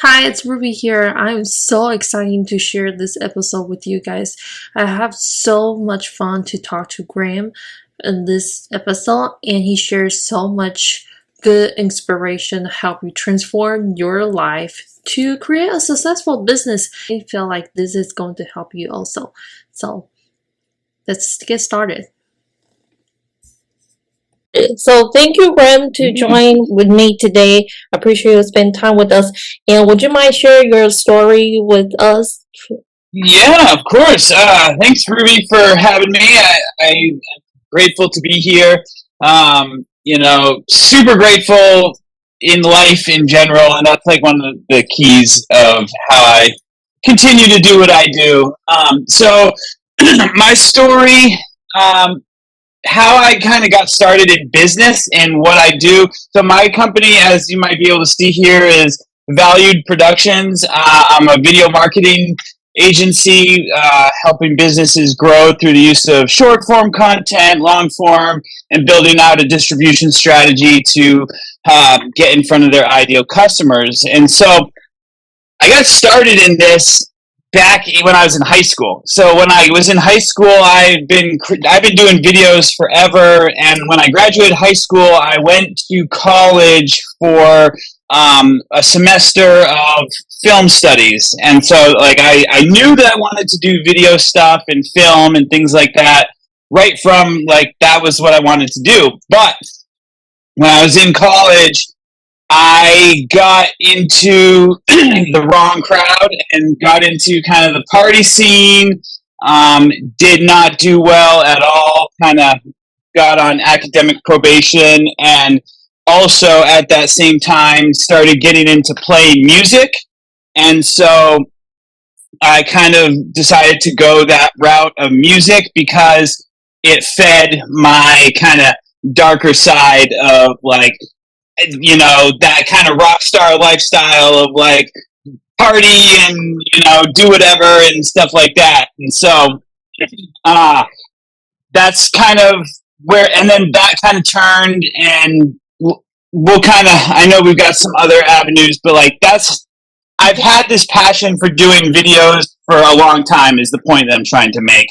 Hi, it's Ruby here. I'm so excited to share this episode with you guys. I have so much fun to talk to Graham in this episode, and he shares so much good inspiration to help you transform your life to create a successful business. I feel like this is going to help you also. So let's get started. So thank you, Graham, to join with me today. I appreciate you spending time with us. And would you mind sharing your story with us? Yeah, of course. Thanks, Ruby, for having me. I'm grateful to be here. Super grateful in life in general, and that's like one of the keys of how I continue to do what I do. My story, how I kind of got started in business and what I do. So my company, as you might be able to see here, is Valued Productions. I'm a video marketing agency helping businesses grow through the use of short form content, long form, and building out a distribution strategy to get in front of their ideal customers. And so I got started in this back when I was in high school. So when I was in high school, I've been doing videos forever. And when I graduated high school, I went to college for a semester of film studies. And so like I knew that I wanted to do video stuff and film and things like that right from like that was what I wanted to do. But when I was in college, I got into the wrong crowd and got into kind of the party scene. Did not do well at all. Kind of got on academic probation, and also at that same time started getting into playing music. And so I kind of decided to go that route of music because it fed my kind of darker side of like that kind of rock star lifestyle of like party and do whatever and stuff like that. And so that's kind of where, and then that kind of turned, and we'll kind of, I know we've got some other avenues, but like I've had this passion for doing videos for a long time is the point that I'm trying to make.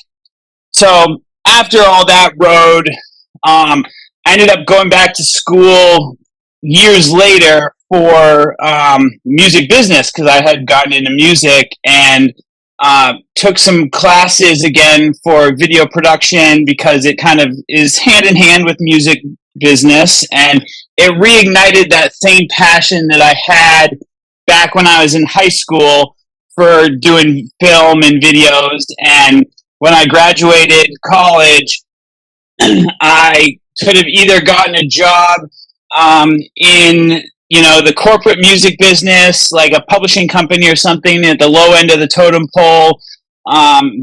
So after all that road, I ended up going back to school years later for music business because I had gotten into music, and took some classes again for video production because it kind of is hand in hand with music business, and it reignited that same passion that I had back when I was in high school for doing film and videos. And when I graduated college, I could have either gotten a job in the corporate music business, like a publishing company or something at the low end of the totem pole,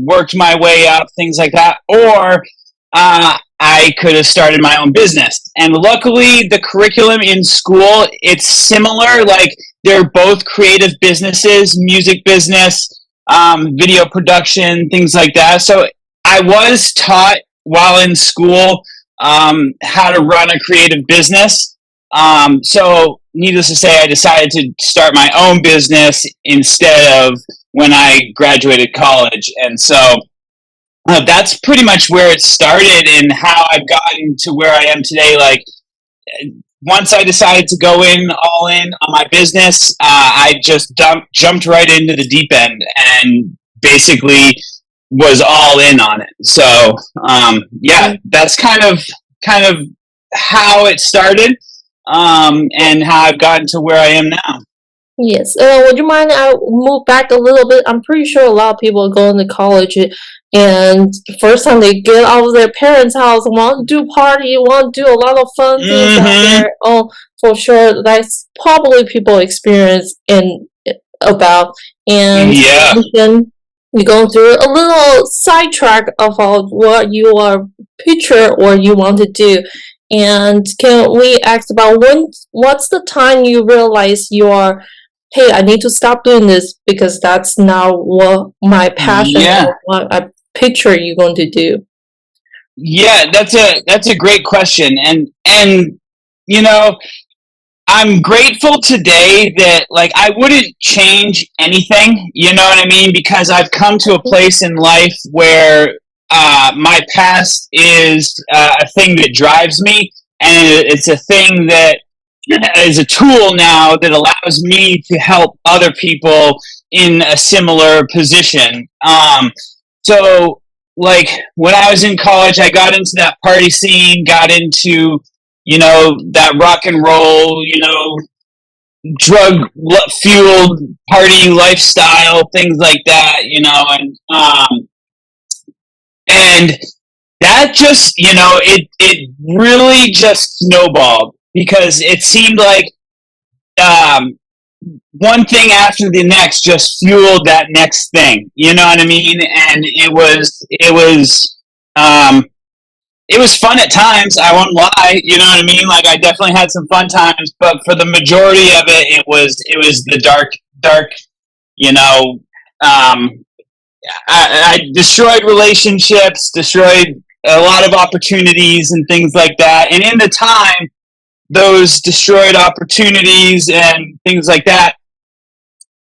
worked my way up, things like that, or I could have started my own business. And luckily, the curriculum in school, it's similar. Like they're both creative businesses, music business, video production, things like that. So I was taught while in school how to run a creative business. So needless to say, I decided to start my own business instead of when I graduated college. And so that's pretty much where it started and how I've gotten to where I am today. Like once I decided to go all in on my business, I just jumped right into the deep end and basically was all in on it. So that's kind of how it started, and how I've gotten to where I am now. Yes. Would you mind I move back a little bit? I'm pretty sure a lot of people are going to college, and the first time they get out of their parents' house, want to do party, want to do a lot of fun things out there. Oh, for sure, that's probably people experience in about. And Yeah. then you go through a little sidetrack of what you are picture or you want to do. And can we ask about what's the time you realize you are, hey, I need to stop doing this because that's now what my passion or what I picture you're going to do? Yeah, that's a great question. And I'm grateful today that like I wouldn't change anything, you know what I mean? Because I've come to a place in life where my past is a thing that drives me, and it's a thing that is a tool now that allows me to help other people in a similar position. So, like when I was in college, I got into that party scene, got into that rock and roll, drug fueled party lifestyle, things like that, and that just it really just snowballed because it seemed like um, one thing after the next just fueled that next thing. You know what I mean? And um, it was fun at times. I won't lie. You know what I mean? Like I definitely had some fun times, but for the majority of it, it was the dark. You know, um, I destroyed relationships, destroyed a lot of opportunities and things like that. And in the time, those destroyed opportunities and things like that,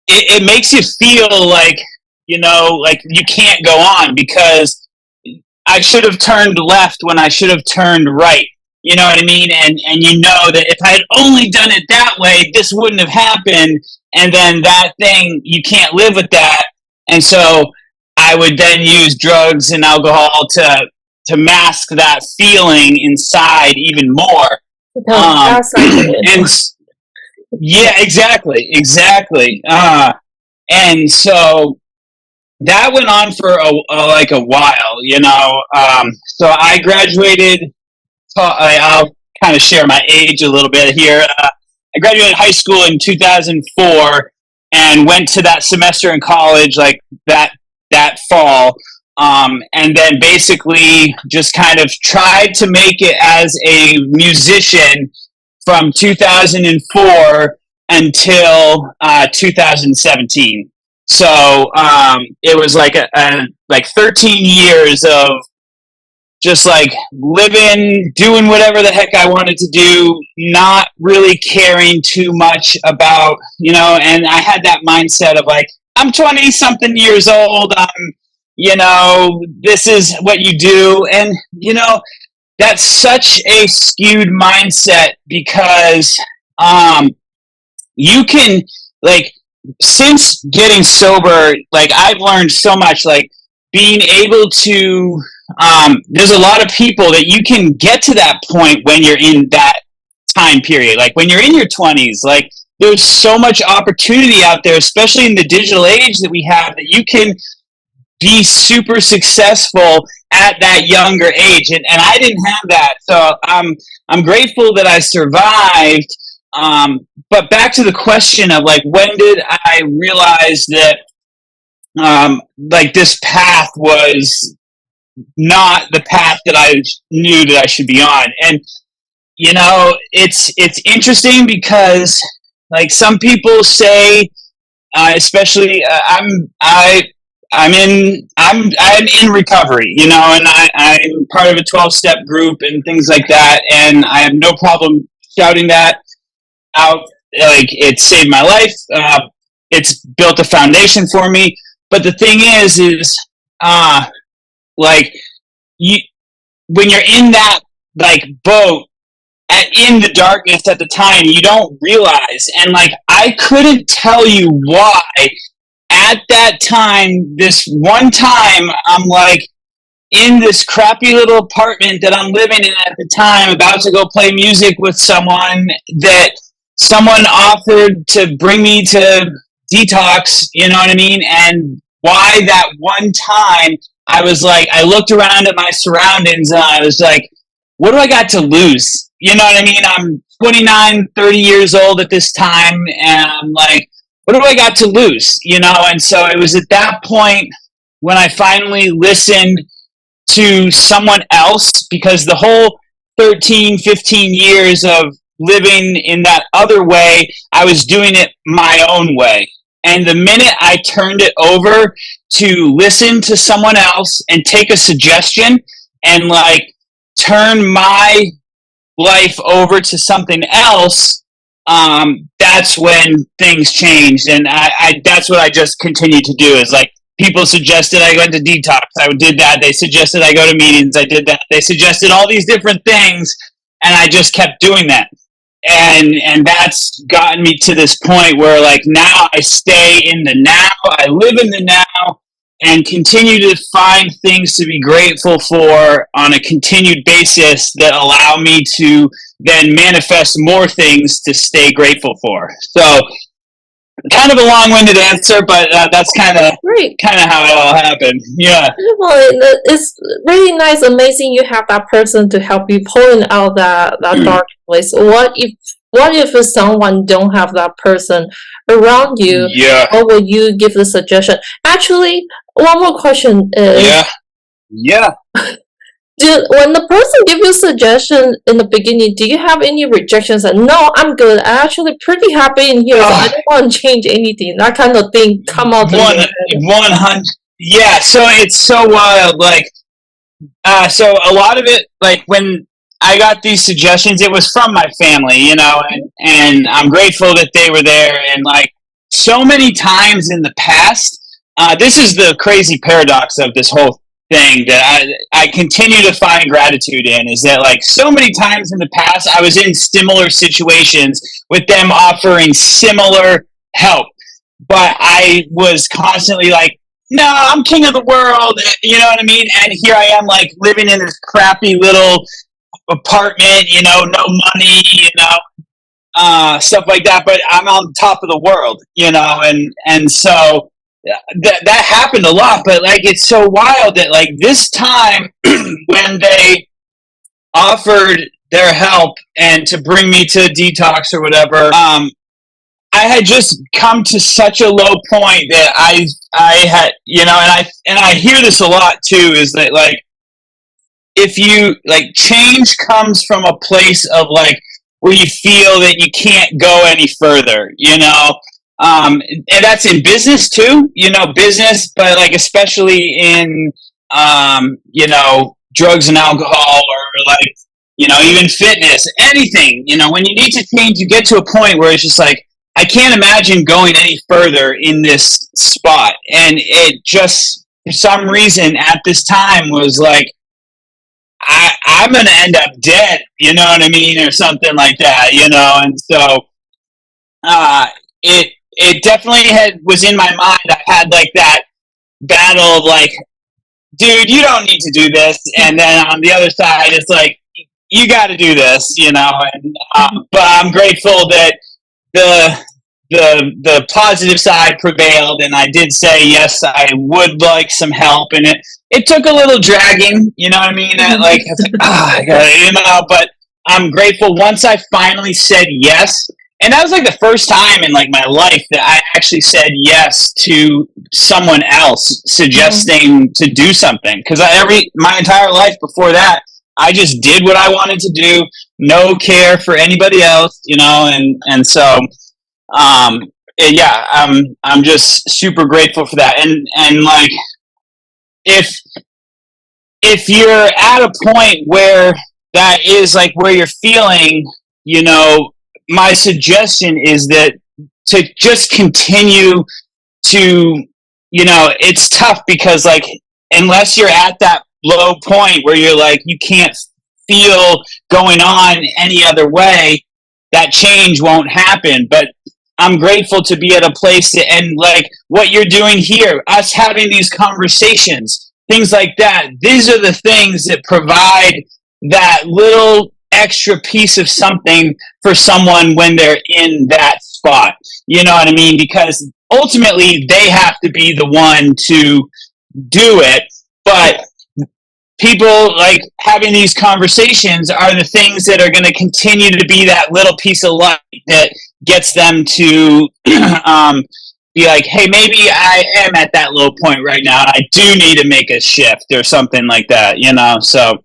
it makes you feel like like you can't go on because I should have turned left when I should have turned right. You know what I mean? And you know that if I had only done it that way, this wouldn't have happened. And then that thing, you can't live with that. And so I would then use drugs and alcohol to mask that feeling inside even more. And yeah, exactly. And so that went on for like a while, So I graduated. I'll kind of share my age a little bit here. I graduated high school in 2004 and went to that semester in college like that fall. And then basically just kind of tried to make it as a musician from 2004 until 2017. So it was like like 13 years of just like living, doing whatever the heck I wanted to do, not really caring too much about, and I had that mindset of like, I'm 20 something years old. This is what you do. And, that's such a skewed mindset because you can, like, since getting sober, like, I've learned so much, like, being able to, there's a lot of people that you can get to that point when you're in that time period. Like, when you're in your 20s, like, there's so much opportunity out there, especially in the digital age that we have, that you can be super successful at that younger age, and I didn't have that, so I'm grateful that I survived. But back to the question of like, when did I realize that like this path was not the path that I knew that I should be on? And it's interesting because like some people say, especially I'm in recovery, and I'm part of a 12-step group and things like that, and I have no problem shouting that out. Like, it saved my life. It's built a foundation for me. But the thing is, like, you when you're in that like boat in the darkness at the time, you don't realize. And like, I couldn't tell you why. At that time, this one time, I'm like in this crappy little apartment that I'm living in at the time, about to go play music with someone that someone offered to bring me to detox, you know what I mean? And why that one time, I was like, I looked around at my surroundings and I was like, what do I got to lose? You know what I mean? I'm 29, 30 years old at this time, and I'm like, what do I got to lose? And so it was at that point when I finally listened to someone else, because the whole 13, 15 years of living in that other way, I was doing it my own way. And the minute I turned it over to listen to someone else and take a suggestion and like turn my life over to something else, that's when things changed. And that's what I just continued to do is like, people suggested I went to detox. I did that. They suggested I go to meetings. I did that. They suggested all these different things, and I just kept doing that. And that's gotten me to this point where like now I stay in the now. I live in the now and continue to find things to be grateful for on a continued basis that allow me to then manifest more things to stay grateful for. So kind of a long-winded answer, but that's kind of Great. how it all happened. Yeah. Well, it's really nice, amazing you have that person to help you pulling out that dark place. What if someone don't have that person around you? Yeah. What would you give the suggestion? Actually, one more question is Yeah. when the person give you a suggestion in the beginning, do you have any rejections? And no, I'm good. I'm actually pretty happy in here, so I don't want to change anything. That kind of thing come out. 100. Yeah. So it's so wild. Like, so a lot of it, like when I got these suggestions, it was from my family, you know, and I'm grateful that they were there. And like so many times in the past, this is the crazy paradox of this whole thing that I continue to find gratitude in is that like so many times in the past, I was in similar situations with them offering similar help, but I was constantly like, no, I'm king of the world, you know what I mean? And here I am, like living in this crappy little apartment, you know, no money, you know, stuff like that. But I'm on top of the world, you know, and so that happened a lot. But like, it's so wild that like this time when they offered their help and to bring me to detox or whatever, I had just come to such a low point that I had, you know, and I hear this a lot too, is that like if you like change comes from a place of like where you feel that you can't go any further, you know, and that's in business too, you know, business, but like especially in you know, drugs and alcohol or like, you know, even fitness, anything, you know, when you need to change, you get to a point where it's just like, I can't imagine going any further in this spot. And it just, for some reason, at this time was like, I'm going to end up dead, you know what I mean? Or something like that, you know? And so it definitely was in my mind. I had like that battle of like, dude, you don't need to do this. And then on the other side, it's like, you got to do this, you know? And, but I'm grateful that the positive side prevailed, and I did say yes, I would like some help, and it took a little dragging, you know what I mean? And like it's like I got it, you know, but I'm grateful once I finally said yes, and that was like the first time in like my life that I actually said yes to someone else suggesting to do something, because my entire life before that I just did what I wanted to do, no care for anybody else, you know, and so yeah, I'm just super grateful for that. And like if you're at a point where that is like where you're feeling, you know, my suggestion is that to just continue to, you know, it's tough because like unless you're at that low point where you're like you can't feel going on any other way, that change won't happen. But I'm grateful to be at a place and like what you're doing here, us having these conversations, things like that. These are the things that provide that little extra piece of something for someone when they're in that spot. You know what I mean? Because ultimately they have to be the one to do it, but people like having these conversations are the things that are going to continue to be that little piece of light that gets them to be like, hey, maybe I am at that low point right now. I do need to make a shift or something like that, you know? So.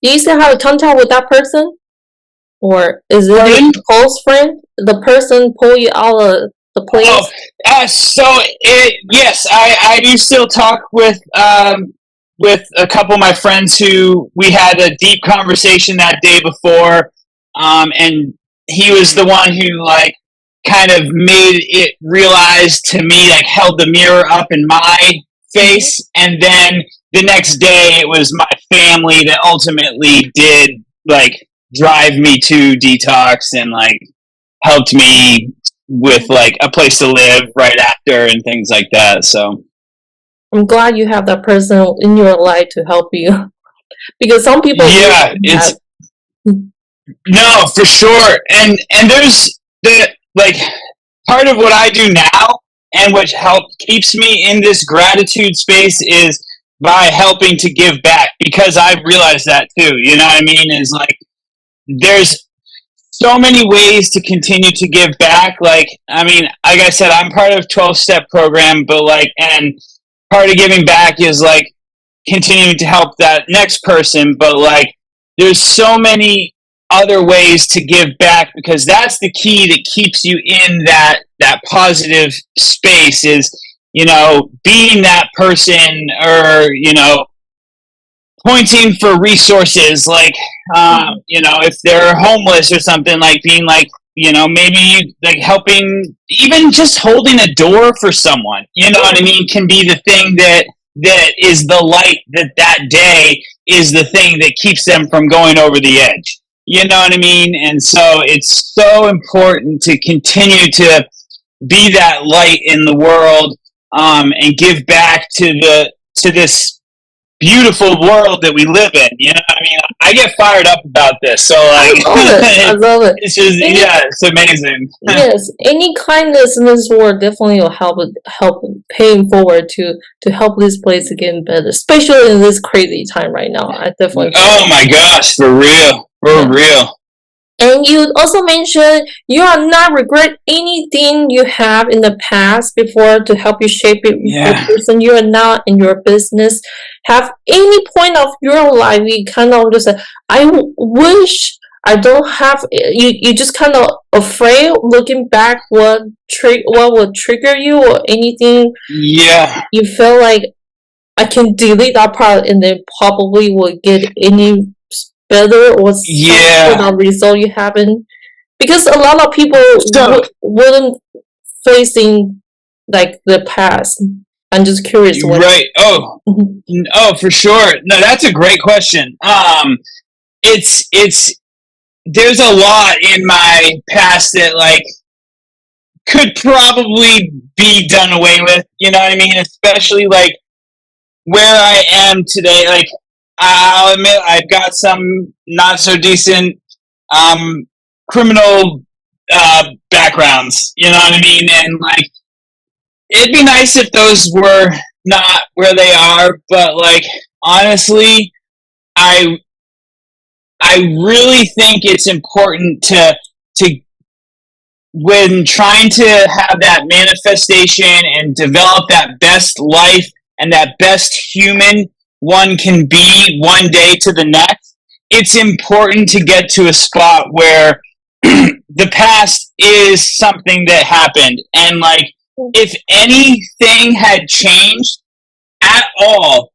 Do you still have a contact with that person? Or is it a close friend? The person pull you out of the place? Yes, I do still talk with a couple of my friends who we had a deep conversation that day before, and he was the one who like kind of made it realize to me, like held the mirror up in my face, and then the next day it was my family that ultimately did like drive me to detox and like helped me with like a place to live right after and things like that. So I'm glad you have that person in your life to help you. Because some people yeah, it's no, for sure. And there's the like part of what I do now and which keeps me in this gratitude space is by helping to give back, because I've realized that too. You know what I mean? Is like there's so many ways to continue to give back. Like, I mean, like I said, I'm part of 12-step program, but like, and part of giving back is like continuing to help that next person. But like, there's so many other ways to give back, because that's the key that keeps you in that positive space is, you know, being that person, or, you know, pointing for resources, like you know, if they're homeless or something, like being like, you know, maybe like helping, even just holding a door for someone, you know what I mean, can be the thing that is the light, that day is the thing that keeps them from going over the edge, you know what I mean. And so it's so important to continue to be that light in the world, and give back to this beautiful world that we live in. You know what I mean? I get fired up about this. So like, I love it. it's just yeah, it's amazing. Yes, any kindness in this world definitely will help paying forward to help this place get better, especially in this crazy time right now. I definitely. Oh my gosh, for real, for real. And you also mentioned you are not regret anything you have in the past before to help you shape it the person you are now in your business. Have any point of your life you kind of just say, I wish I don't have you just kind of afraid looking back what would trigger you or anything you feel like I can delete that part and then probably will get any better or some sort of result you haven't, because a lot of people wouldn't facing like the past. I'm just curious. Right. Oh, for sure. No, that's a great question. It's there's a lot in my past that like could probably be done away with. You know what I mean? Especially like where I am today. Like, I'll admit I've got some not so decent criminal backgrounds. You know what I mean? And like, it'd be nice if those were not where they are. But like, honestly, I really think it's important to when trying to have that manifestation and develop that best life and that best human one can be one day to the next, it's important to get to a spot where the past is something that happened. And like, if anything had changed at all,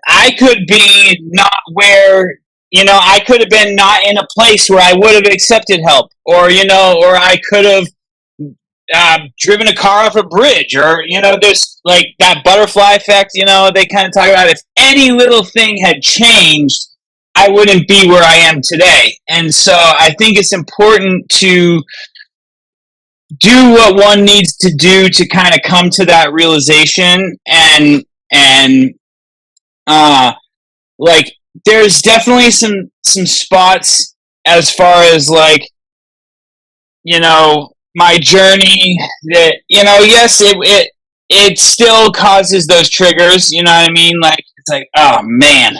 I could be not where, you know, I could have been not in a place where I would have accepted help, or, you know, or I could have driven a car off a bridge, or, you know, there's like that butterfly effect, you know, they kind of talk about. If any little thing had changed, I wouldn't be where I am today. And so I think it's important to do what one needs to do to kind of come to that realization. And like, there's definitely some spots as far as like, you know, my journey that, you know, yes, it still causes those triggers, you know what I mean? Like, it's like, oh man.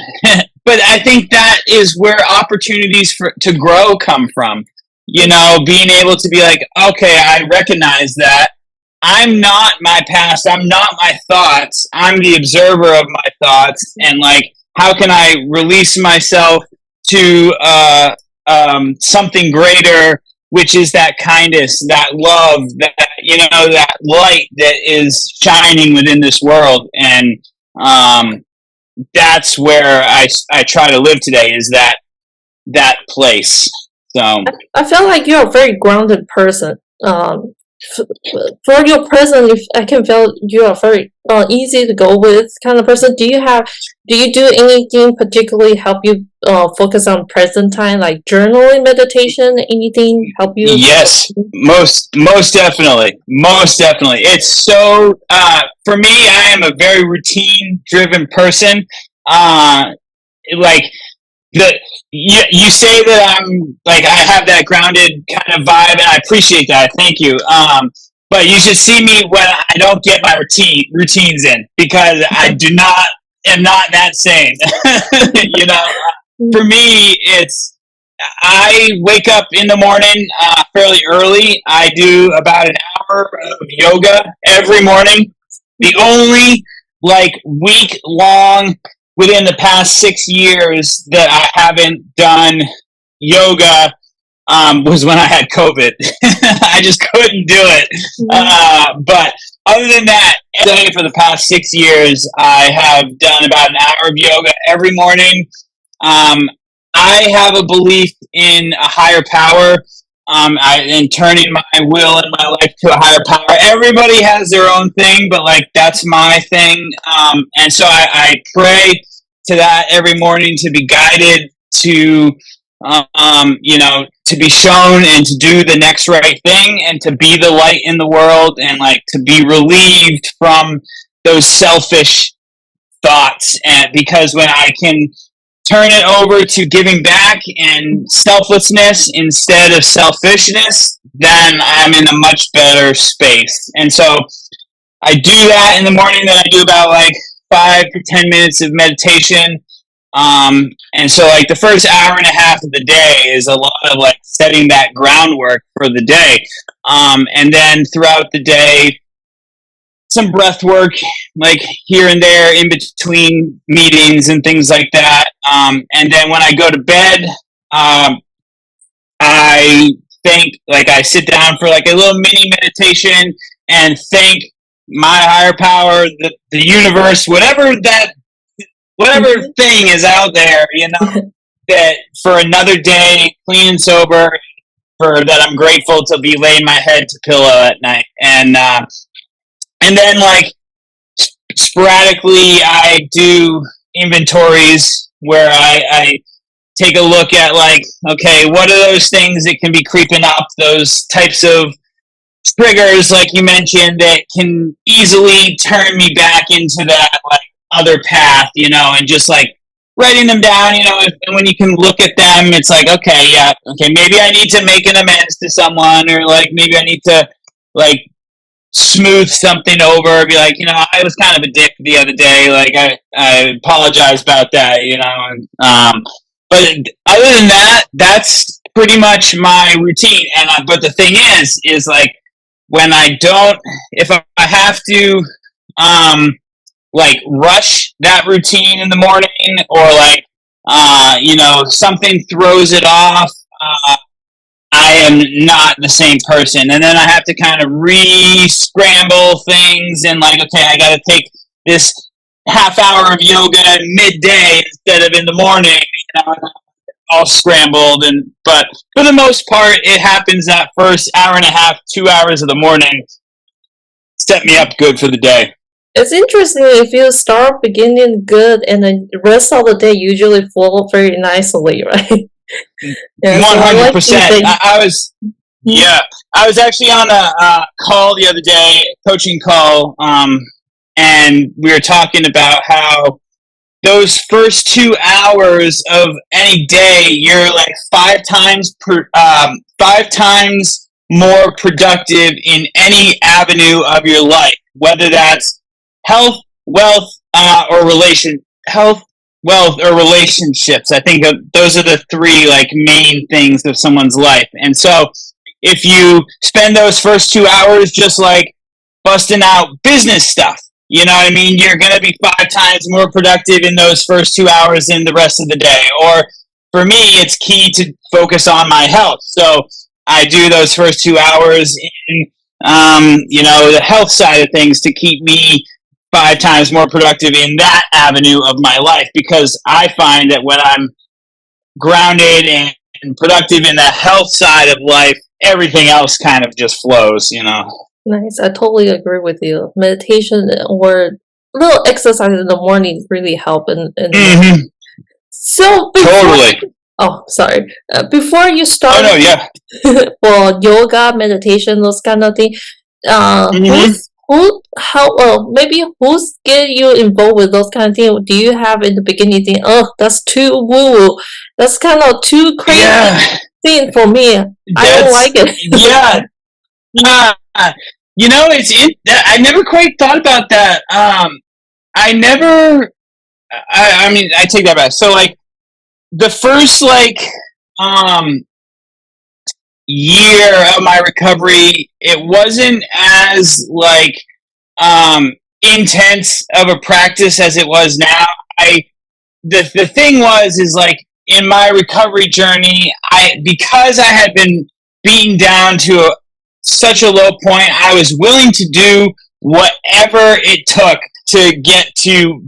But I think that is where opportunities to grow come from. You know, being able to be like, okay, I recognize that I'm not my past, I'm not my thoughts, I'm the observer of my thoughts, and like, how can I release myself to something greater, which is that kindness, that love, that, you know, that light that is shining within this world. And that's where I try to live today, is that place. So I feel like you're a very grounded person. For your present, if I can feel you are very easy to go with kind of person. Do you do anything particularly help you focus on present time, like journaling, meditation? Anything help you? yes, most definitely, most definitely. It's so for me. I am a very routine driven person. Uh, like you say that I'm like I have that grounded kind of vibe, and I appreciate that. Thank you. But you should see me when I don't get my routines in because I do not am not that sane. you know, for me, it's I wake up in the morning fairly early. I do about an hour of yoga every morning. The only like week long within the past 6 years that I haven't done yoga was when I had COVID. I just couldn't do it. But other than that, for the past 6 years, I have done about an hour of yoga every morning. Um, I have a belief in a higher power. In turning my will and my life to a higher power. Everybody has their own thing, but like that's my thing. And so I pray to that every morning to be guided to, to be shown and to do the next right thing and to be the light in the world and like to be relieved from those selfish thoughts. And because when I can turn it over to giving back and selflessness instead of selfishness, then I'm in a much better space. And so I do that in the morning. Then I do about like 5 to 10 minutes of meditation. And so like the first hour and a half of the day is a lot of like setting that groundwork for the day. And then throughout the day, some breath work, like here and there in between meetings and things like that. And then when I go to bed, I think, like, I sit down for like a little mini meditation and thank my higher power, the universe, whatever thing is out there, that for another day, clean and sober, for that I'm grateful to be laying my head to pillow at night. And then, like, sporadically, I do inventories where I take a look at, like, okay, what are those things that can be creeping up, those types of triggers, like you mentioned, that can easily turn me back into that, like, other path, and just, like, writing them down, and when you can look at them, it's like, okay, yeah, okay, maybe I need to make an amends to someone, or, like, maybe I need to, like, smooth something over, be like, I was kind of a dick the other day, like, I apologize about that, but other than that, that's pretty much my routine. And but the thing is like, when I don't, if I have to, like, rush that routine in the morning, or like, something throws it off, I am not the same person. And then I have to kind of re-scramble things and, like, okay, I got to take this half hour of yoga at midday instead of in the morning, all scrambled. But for the most part, it happens that first hour and a half, 2 hours of the morning set me up good for the day. It's interesting if you start beginning good and then the rest of the day usually flow very nicely, right? 100%. I was, yeah, I was actually on a call the other day, coaching call, and we were talking about how those first 2 hours of any day, you're like 5 times more productive in any avenue of your life, whether that's health, wealth, or relationships. I think those are the three, like, main things of someone's life. And so if you spend those first 2 hours just like busting out business stuff, you know what I mean? You're going to be 5 times more productive in those first 2 hours than the rest of the day. Or for me, it's key to focus on my health. So I do those first 2 hours in, the health side of things to keep me 5 times more productive in that avenue of my life, because I find that when I'm grounded and productive in the health side of life, everything else kind of just flows, you know. Nice. I totally agree with you. Meditation or little exercise in the morning really help in the morning. Mm-hmm. So Totally. sorry. Before you Oh start no, yeah. for yoga, meditation, those kind of things, Mm-hmm. maybe who's get you involved with those kind of things? Do you have in the beginning think, oh, that's too woo, that's kind of too crazy Yeah. thing for me. I don't like it. Yeah. You know, I never quite thought about that. I never. I mean, I take that back. So, like, the first um year of my recovery, it wasn't as intense of a practice as it was now. The thing is like in my recovery journey, because I had been beaten down to such a low point, I was willing to do whatever it took to get to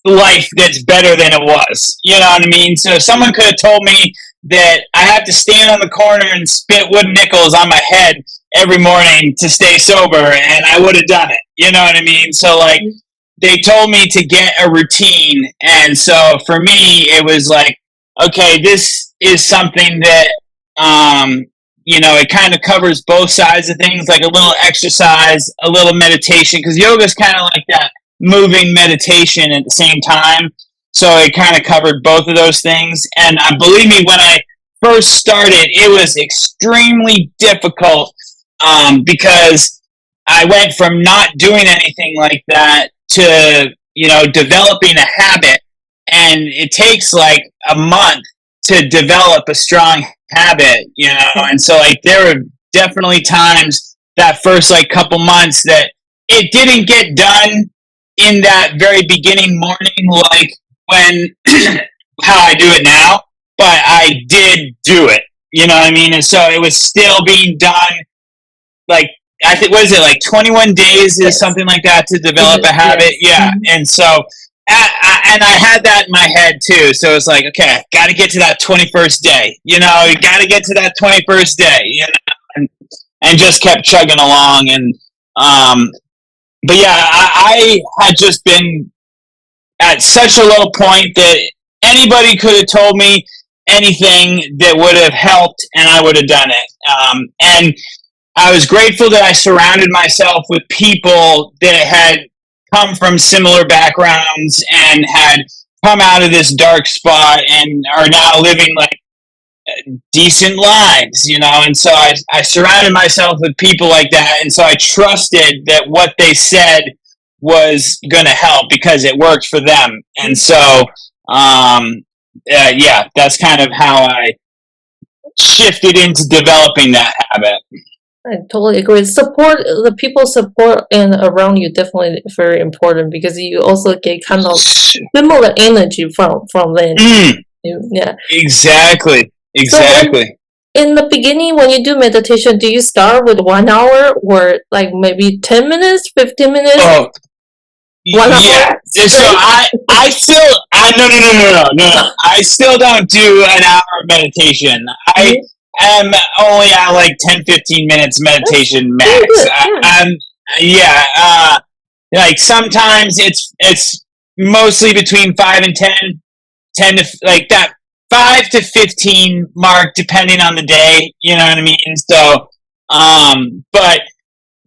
life that's better than it was. You know what I mean? So if someone could have told me that I have to stand on the corner and spit wooden nickels on my head every morning to stay sober, and I would have done it. You know what I mean? So like, they told me to get a routine, and so for me, it was like, okay, this is something that it kind of covers both sides of things, like a little exercise, a little meditation, because yoga is kind of like that moving meditation at the same time. So it kind of covered both of those things. And believe me, when I first started, it was extremely difficult because I went from not doing anything like that to, developing a habit. And it takes like a month to develop a strong habit, And so like there were definitely times that first like couple months that it didn't get done in that very beginning morning, like when how I do it now, but I did do it. You know what I mean? And so it was still being done. Like I think, what is it, like 21 days is something like that to develop a habit? Yeah. And so, and I had that in my head too. So it's like, okay, I got to get to that 21st day. You got to get to that 21st day. And just kept chugging along. And but yeah, I had just been at such a low point that anybody could have told me anything that would have helped, and I would have done it. And I was grateful that I surrounded myself with people that had come from similar backgrounds and had come out of this dark spot and are now living like decent lives, and so I surrounded myself with people like that, and so I trusted that what they said was going to help because it worked for them. And so yeah, that's kind of how I shifted into developing that habit. I totally agree. The people support and around you definitely very important because you also get kind of similar energy from them. Yeah, exactly. So in the beginning, when you do meditation, do you start with 1 hour or like maybe 10 minutes, 15 minutes? Oh, 1 hour? So I still, no. I still don't do an hour of meditation. I am only at like 10, 15 minutes meditation max. Like sometimes it's mostly between 5 and 10 to like that 5 to 15 mark, depending on the day. You know what I mean? So, but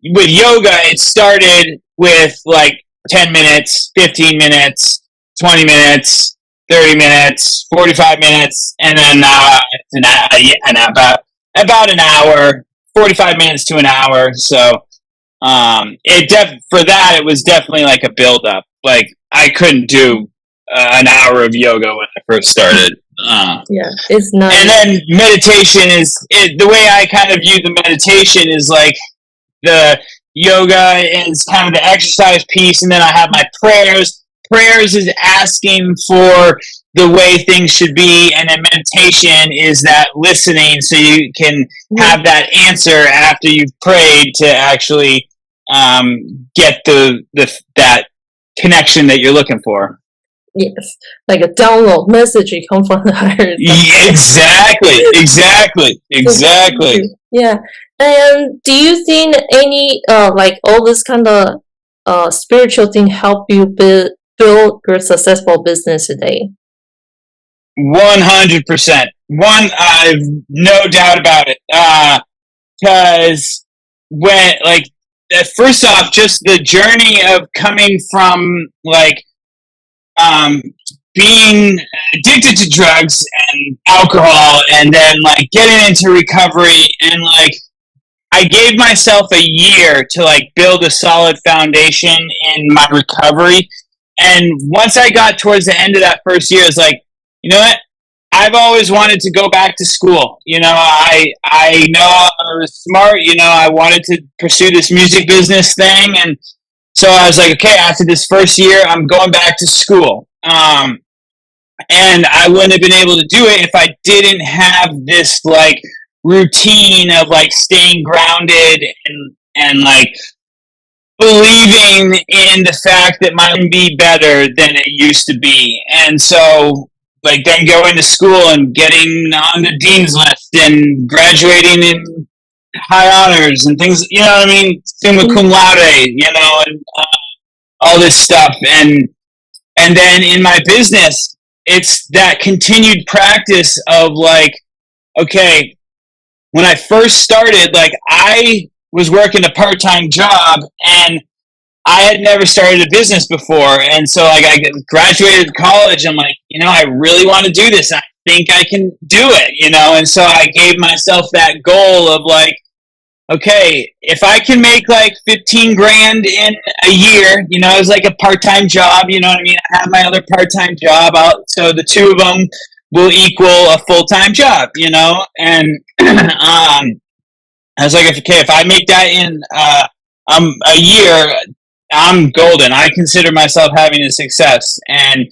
with yoga, it started with like 10 minutes, 15 minutes, 20 minutes, 30 minutes, 45 minutes, and then about an hour, 45 minutes to an hour. So, for that, it was definitely like a build up. Like I couldn't do an hour of yoga when I first started. It's not. And then meditation the way I kind of view the meditation is like the yoga is kind of the exercise piece, and then I have my prayers. Prayers is asking for the way things should be, and then meditation is that listening, so you can have that answer after you've prayed to actually get that connection that you're looking for. Yes, like a download message you come from the higher Exactly. Yeah. And do you think any like all this kind of spiritual thing help you build your successful business today? 100%. I've no doubt about it. Because when, like, first off, just the journey of coming from, like, um, being addicted to drugs and alcohol, and then, like, getting into recovery, and, like, I gave myself a year to, like, build a solid foundation in my recovery. And once I got towards the end of that first year, it's like, you know what? I've always wanted to go back to school. I know I was smart. I wanted to pursue this music business thing, and so I was like, okay, after this first year, I'm going back to school. And I wouldn't have been able to do it if I didn't have this, like, routine of, like, staying grounded and like believing in the fact that mine can be better than it used to be. And so, like, then going to school and getting on the dean's list and graduating in high honors and things, you know what I mean? Summa cum laude, and all this stuff. And then in my business, it's that continued practice of, like, okay, when I first started, like, I was working a part-time job, and I had never started a business before. And so, like, I graduated college. I'm like, I really want to do this. I think I can do it, And so I gave myself that goal of, like, okay, if I can make like 15 grand in a year, it was like a part-time job, you know what I mean? I have my other part-time job out, so the two of them will equal a full-time job, and I was like, okay, if I make that in a year, I'm golden. I consider myself having a success. And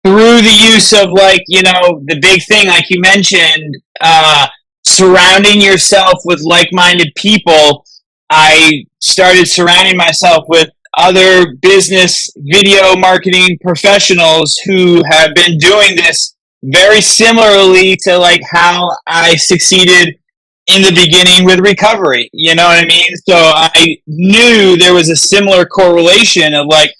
through the use of, like, the big thing, like you mentioned, surrounding yourself with like-minded people, I started surrounding myself with other business video marketing professionals who have been doing this very similarly to, like, how I succeeded in the beginning with recovery. You know what I mean? So I knew there was a similar correlation of, like,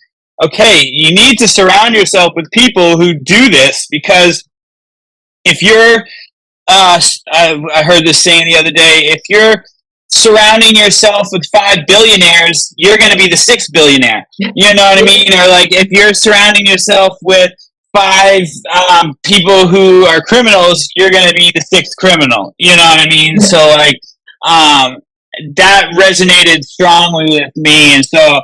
okay, you need to surround yourself with people who do this, because if you're I heard this saying the other day, if you're surrounding yourself with 5 billionaires, you're going to be the 6th billionaire. You know what I mean? Or, like, if you're surrounding yourself with 5 people who are criminals, you're going to be the 6th criminal. You know what I mean? So, like, that resonated strongly with me. And so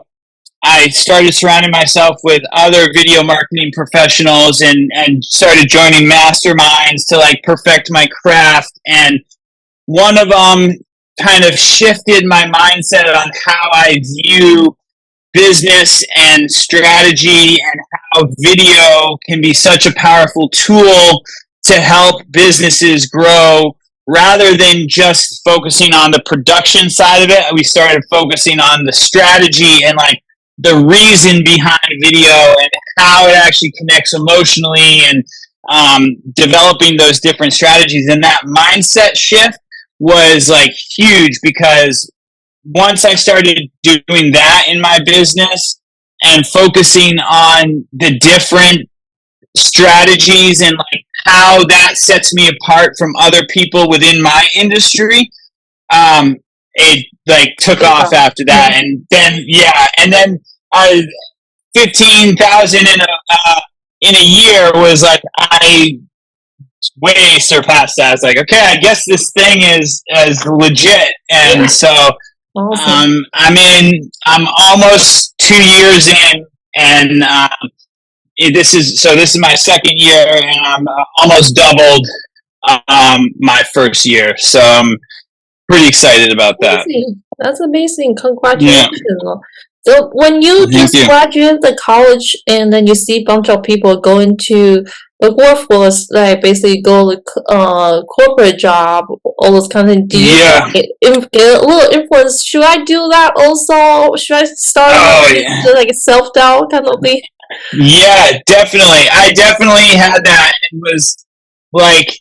I started surrounding myself with other video marketing professionals and started joining masterminds to, like, perfect my craft. And one of them kind of shifted my mindset on how I view business and strategy, and how video can be such a powerful tool to help businesses grow. Rather than just focusing on the production side of it, we started focusing on the strategy and, like, the reason behind video and how it actually connects emotionally, and developing those different strategies. And that mindset shift was, like, huge, because once I started doing that in my business and focusing on the different strategies and, like, how that sets me apart from other people within my industry, it, like, took off after that. And then 15,000 in a year was, like, I way surpassed that. I was like, okay, I guess this thing is as legit. And so awesome. I'm almost 2 years in, and this is my second year, and I'm almost doubled my first year. So I'm pretty excited about that. That's amazing. Congratulations. Yeah. So when you just graduate the college, and then you see a bunch of people going to the workforce, like basically go to corporate job, all those kind of things, do you get a little influence? Should I do that also? Should I start like a self-doubt kind of thing? Yeah, definitely. I definitely had that. It was like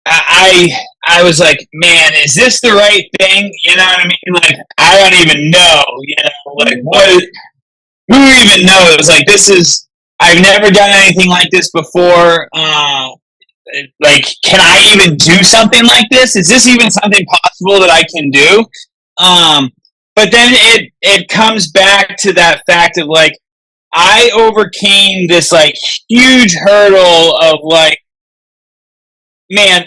I was like, man, is this the right thing? You know what I mean? Like, I don't even know. You know, like what? Who even knows? Like, this is. I've never done anything like this before. Like, can I even do something like this? Is this even something possible that I can do? Um, but then it comes back to that fact of like I overcame this like huge hurdle of like, man,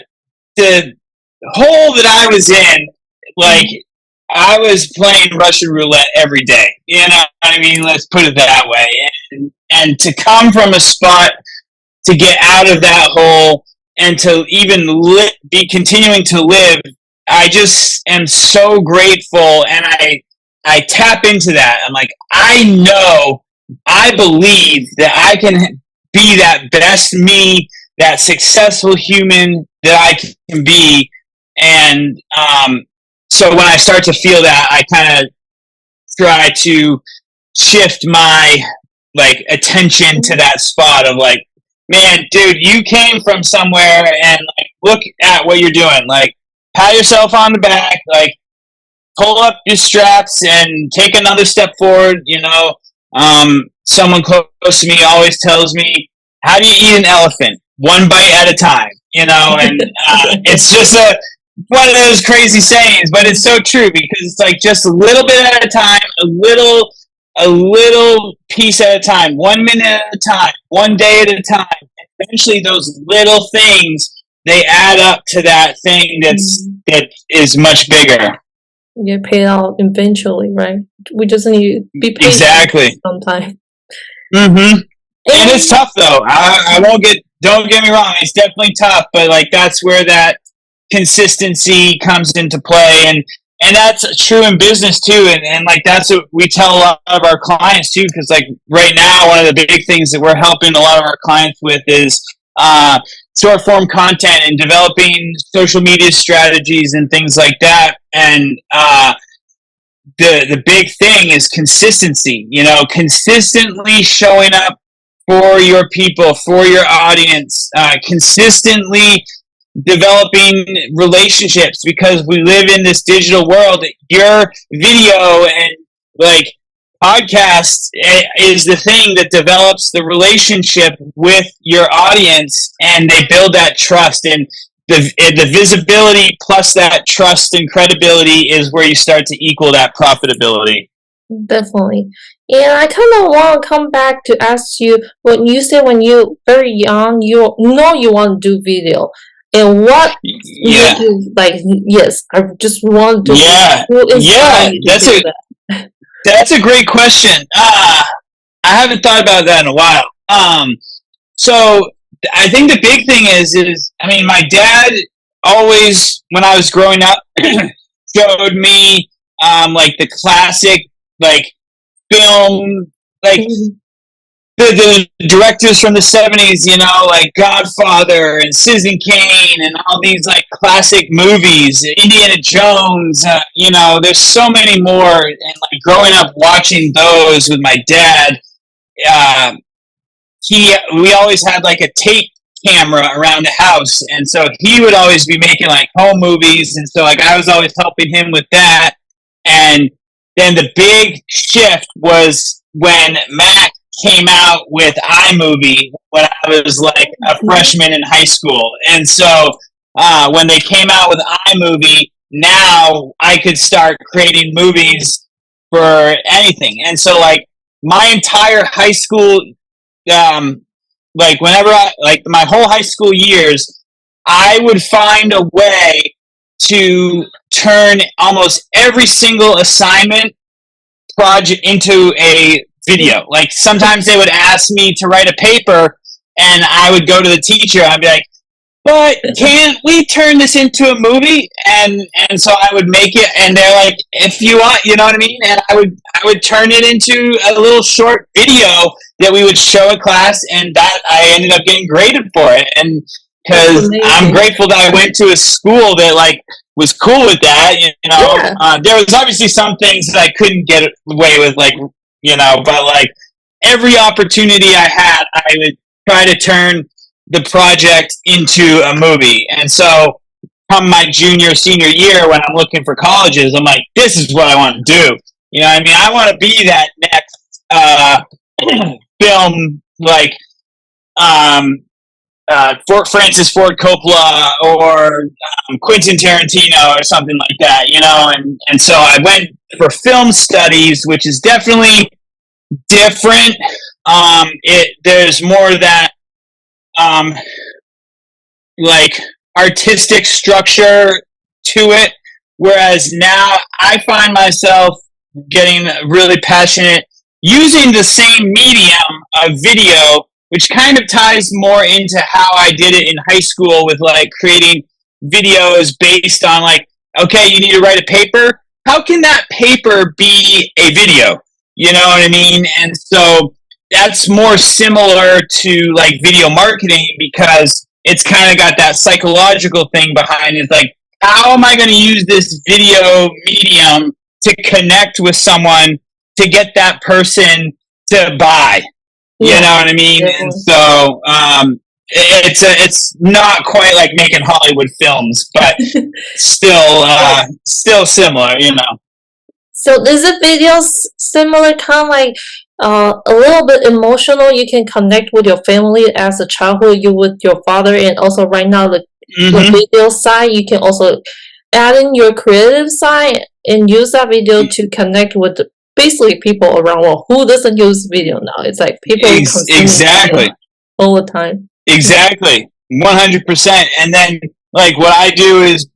the hole that I was in, like I was playing Russian roulette every day. You know what I mean? Let's put it that way. And to come from a spot to get out of that hole and to even be continuing to live, I just am so grateful, and I tap into that. I'm like, I know, I believe that I can be that best me, that successful human that I can be, and so when I start to feel that, I kind of try to shift my like attention to that spot of like, man, dude, you came from somewhere, and like look at what you're doing. Like, pat yourself on the back, like pull up your straps and take another step forward. You know, someone close to me always tells me, "How do you eat an elephant? One bite at a time." You know, and it's just a one of those crazy sayings, but it's so true because it's like just a little bit at a time, a little piece at a time, 1 minute at a time, one day at a time. Eventually, those little things they add up to that thing that is much bigger. Get paid out eventually, right? We just need to be patient Exactly. sometimes. Mm-hmm. And it's tough though. I won't get. Don't get me wrong. It's definitely tough, but like that's where that consistency comes into play, and that's true in business too. And like that's what we tell a lot of our clients too, because like right now, one of the big things that we're helping a lot of our clients with is short form content and developing social media strategies and things like that. And the big thing is consistency. You know, consistently showing up for your people, for your audience, consistently developing relationships, because we live in this digital world. Your video and like podcast is the thing that develops the relationship with your audience, and they build that trust, and the visibility plus that trust and credibility is where you start to equal that profitability. Definitely. And I kind of want to come back to ask you, when you say when you're very young, you know you want to do video. And what Yeah. made you like, yes, I just want to Yeah. who inspired Yeah. you to do that? That's a great question. I haven't thought about that in a while. So I think the big thing is I mean, my dad always, when I was growing up, showed me like the classic like film, like the directors from the 70s, you know, like Godfather and Citizen Kane and all these like classic movies, Indiana Jones, you know, there's so many more. And like growing up watching those with my dad, uh, we always had like a tape camera around the house, and so he would always be making like home movies, and so like I was always helping him with that. And then the big shift was when Mac came out with iMovie when I was like a freshman in high school, and so when they came out with iMovie, now I could start creating movies for anything. And so like my entire high school, like whenever like my whole high school years, I would find a way to turn almost every single assignment project into a video. Like sometimes they would ask me to write a paper, and I would go to the teacher. I'd be like, but can't we turn this into a movie? And so I would make it, and they're like, if you want, you know what I mean? And I would turn it into a little short video that we would show a class, and that I ended up getting graded for it. And because I'm grateful that I went to a school that like was cool with that, you know. Yeah. There was obviously some things that I couldn't get away with, like, you know, but like every opportunity I had, I would try to turn the project into a movie. And so, come my junior, senior year, when I'm looking for colleges, I'm like, this is what I want to do. You know what I mean? I want to be that next film, like Francis Ford Coppola or Quentin Tarantino or something like that, you know. And so I went for film studies, which is definitely different. There's more of that like artistic structure to it, whereas now I find myself getting really passionate using the same medium of video, which kind of ties more into how I did it in high school with like creating videos based on like, okay, you need to write a paper. How can that paper be a video? You know what I mean? And so that's more similar to like video marketing because it's kind of got that psychological thing behind it. It's like, how am I going to use this video medium to connect with someone to get that person to buy? You know what I mean? Yeah. And so it's not quite like making Hollywood films, but still similar, you know. So is the videos similar, kind of like a little bit emotional? You can connect with your family as a childhood, you with your father, and also right now the video side, you can also add in your creative side and use that video to connect with basically people around. Well, who doesn't use video now? It's like people exactly all the time. Exactly, 100%. And then like what I do is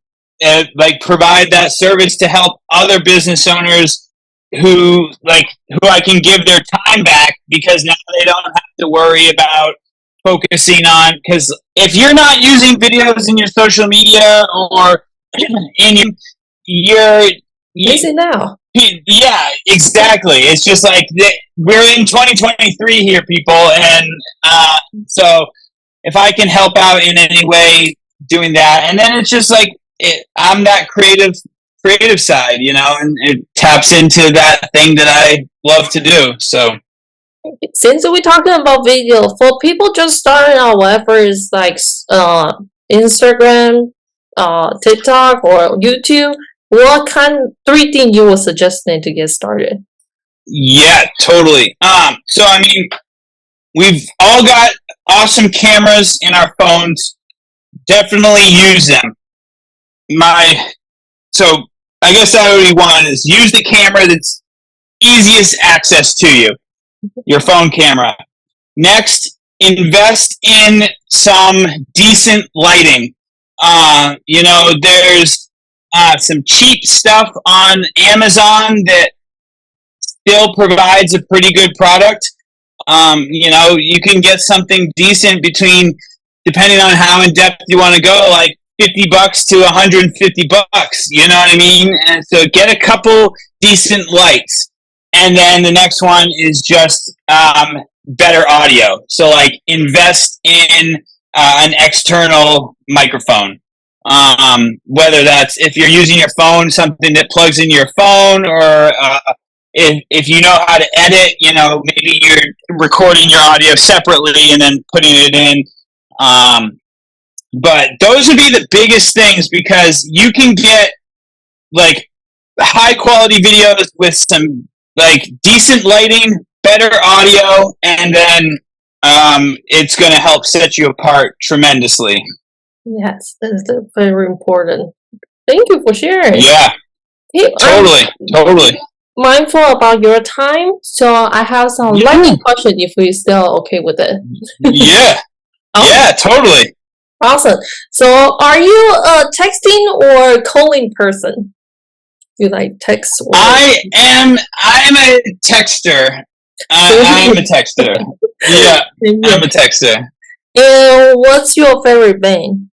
like provide that service to help other business owners who I can give their time back because now they don't have to worry about focusing on, because if you're not using videos in your social media or in your busy now. Yeah, exactly. It's just like we're in 2023 here, people, and so if I can help out in any way doing that, and then it's just like I'm that creative side, you know, and it taps into that thing that I love to do. So since we're talking about video, for people just starting out, whatever is like Instagram, TikTok, or YouTube, what kind of 3 things you would suggest them to get started? Yeah, totally. So I mean, we've all got awesome cameras in our phones. Definitely use them. So I guess I already want is use the camera that's easiest access to you, your phone camera. Next, invest in some decent lighting. You know, there's some cheap stuff on Amazon that still provides a pretty good product. You know, you can get something decent between, depending on how in depth you want to go, like $50 to $150. You know what I mean? And so get a couple decent lights, and then the next one is just better audio. So like invest in an external microphone. Whether that's if you're using your phone, something that plugs in your phone, or if you know how to edit, you know, maybe you're recording your audio separately and then putting it in. But those would be the biggest things, because you can get like high quality videos with some like decent lighting, better audio, and then it's going to help set you apart tremendously. Yes, that's very important. Thank you for sharing. Yeah, hey, totally. Mindful about your time, so I have some lightning question if we're still okay with it. Yeah. Yeah, totally. Awesome. So, are you a texting or calling person? You like text? I am a texter. I'm a texter. Yeah, I'm a texter. And what's your favorite band?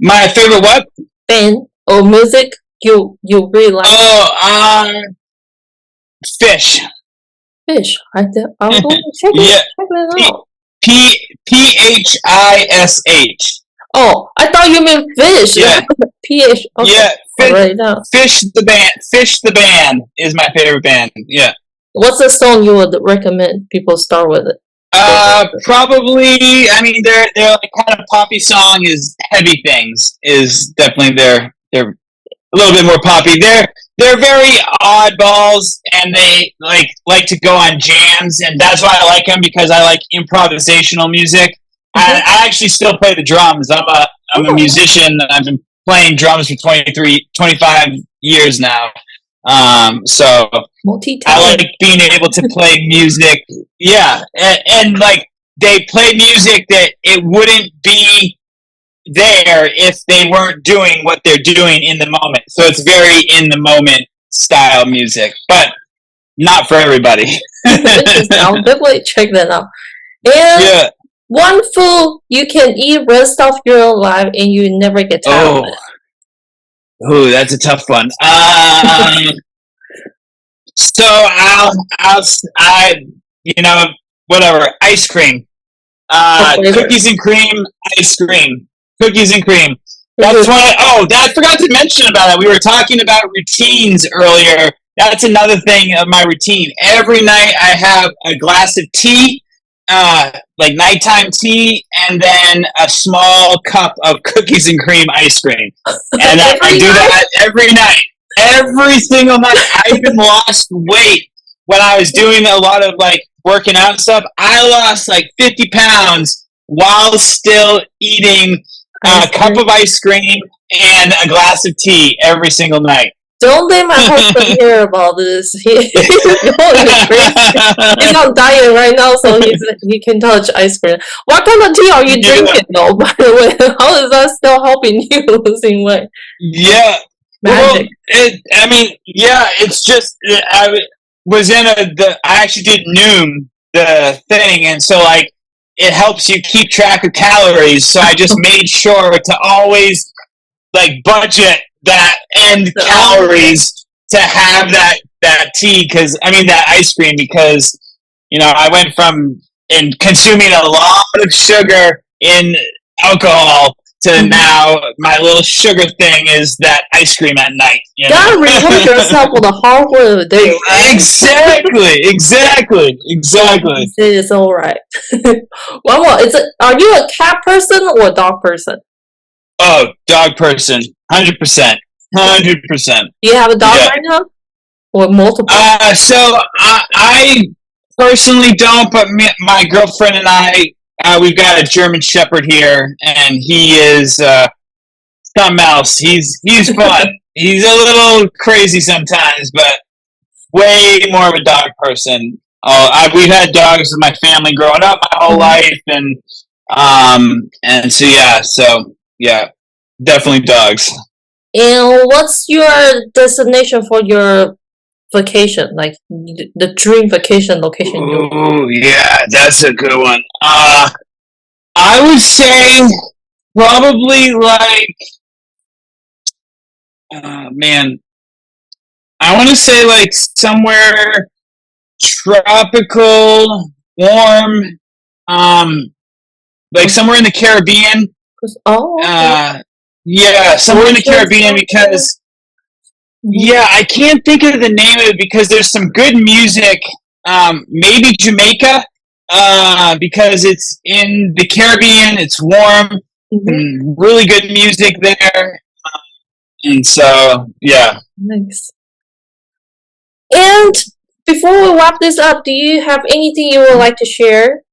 My favorite what? Band or music you really like? Oh, Fish. Fish. I'll go check it out. Phish. Oh, I thought you meant fish. Yeah. PH. Okay. Yeah. Fish, Fish the band. Fish the band is my favorite band. Yeah. What's the song you would recommend people start with it? Probably. I mean, their like kind of poppy song is "Heavy Things." Is definitely they're a little bit more poppy. They're very oddballs, and they like to go on jams, and that's why I like them because I like improvisational music. I actually still play the drums. I'm a musician. I've been playing drums for 25 years now. So I like being able to play music. Yeah, and like they play music that it wouldn't be there if they weren't doing what they're doing in the moment. So it's very in the moment style music, but not for everybody. I'll definitely check that out. And Yeah. one food you can eat rest of your life and you never get tired of it. Oh, that's a tough one. So you know, whatever, ice cream. Cookies and cream, ice cream. Cookies and cream. That's one. I forgot to mention about it. We were talking about routines earlier. That's another thing of my routine. Every night I have a glass of tea, like nighttime tea, and then a small cup of cookies and cream ice cream. And I do that every night. Every single night. I even lost weight when I was doing a lot of like working out and stuff. I lost like 50 pounds while still eating a cup of ice cream and a glass of tea every single night. Don't let my husband hear about this. He's on diet right now, so he can touch ice cream. What kind of tea are you drinking, though? By the way, how is that still helping you losing weight? Yeah, magic. Well, it's just I was in I actually did Noom, the thing, and so like it helps you keep track of calories. So I just made sure to always like budget that end calories to have that tea that ice cream because I went from consuming a lot of sugar in alcohol to now my little sugar thing is that ice cream at night. You gotta reward yourself for the hard work of the day. Exactly. It is all right. One more. Are you a cat person or a dog person? Oh, dog person. 100%. 100%. Do you have a dog right now? Or multiple? So I personally don't, but my girlfriend and I, we've got a German Shepherd here, and he is something else. He's fun. He's a little crazy sometimes, but way more of a dog person. We've had dogs with my family growing up my whole life, and so yeah, definitely dogs. And what's your destination for your vacation? Like the dream vacation location? Oh, yeah, that's a good one. I would say probably like, man, I want to say like somewhere tropical, warm, like somewhere in the Caribbean. Oh. Okay. Yeah, somewhere in the Caribbean because, yeah, I can't think of the name of it because there's some good music. Maybe Jamaica, because it's in the Caribbean, it's warm, and really good music there. And so, yeah. Nice. And before we wrap this up, do you have anything you would like to share?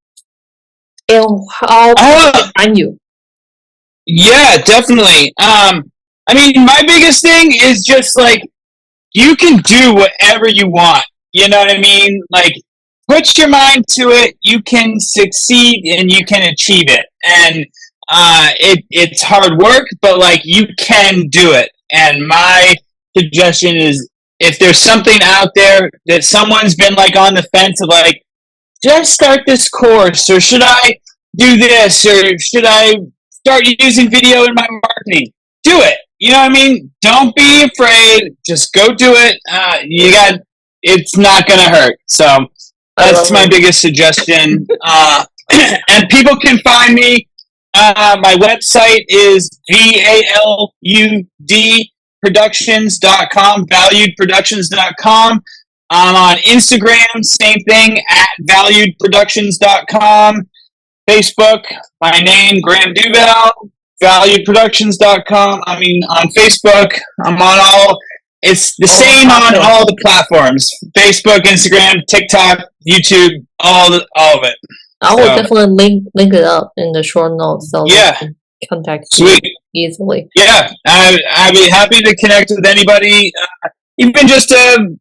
And how can we find you? Yeah, definitely. My biggest thing is just like you can do whatever you want. You know what I mean? Like, put your mind to it. You can succeed and you can achieve it. And it's hard work, but like you can do it. And my suggestion is, if there's something out there that someone's been like on the fence of like, should I start this course, or should I do this, or should I start using video in my marketing? Do it. You know what I mean? Don't be afraid. Just go do it. It's not gonna hurt. So that's my biggest suggestion. And people can find me. My website is VALUDproductions.com, valuedproductions.com. I'm on Instagram, same thing, at valuedproductions.com. Facebook, my name, Graham Duval, valuedproductions.com. I mean, on Facebook, I'm on all. It's the same on all the platforms: Facebook, Instagram, TikTok, YouTube, all of it. I will definitely link it up in the short notes so yeah, they can contact sweet. you easily. Yeah, I'd be happy to connect with anybody, even just to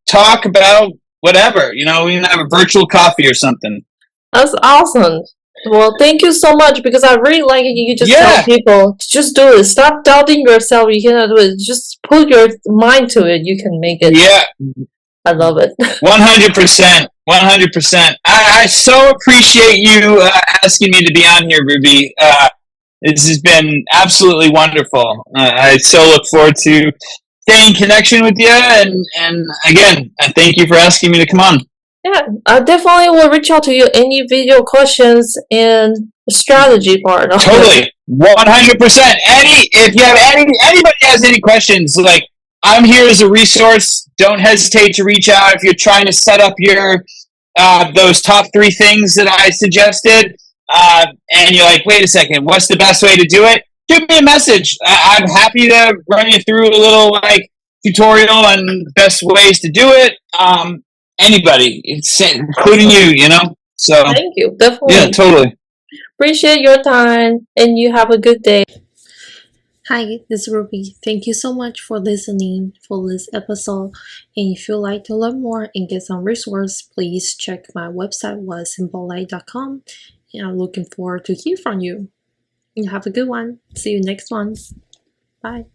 talk about whatever. We can have a virtual coffee or something. That's awesome. Well, thank you so much because I really like it. You just tell people to just do it. Stop doubting yourself. You cannot do it. Just put your mind to it. You can make it. Yeah. I love it. 100%. 100%. I so appreciate you asking me to be on here, Ruby. This has been absolutely wonderful. I so look forward to staying in connection with you. And again, I thank you for asking me to come on. Yeah, I definitely will reach out to you any video questions and strategy part. Totally, 100%. If you have anybody has any questions, like I'm here as a resource. Don't hesitate to reach out if you're trying to set up your those top 3 things that I suggested, and you're like, wait a second, what's the best way to do it? Shoot me a message. I'm happy to run you through a little tutorial on best ways to do it. Anybody, including you, So thank you, definitely. Yeah, totally. Appreciate your time, and you have a good day. Hi, this is Ruby. Thank you so much for listening for this episode. And if you'd like to learn more and get some resources, please check my website, whatsimpolelife.com. And I'm looking forward to hear from you. You have a good one. See you next one. Bye.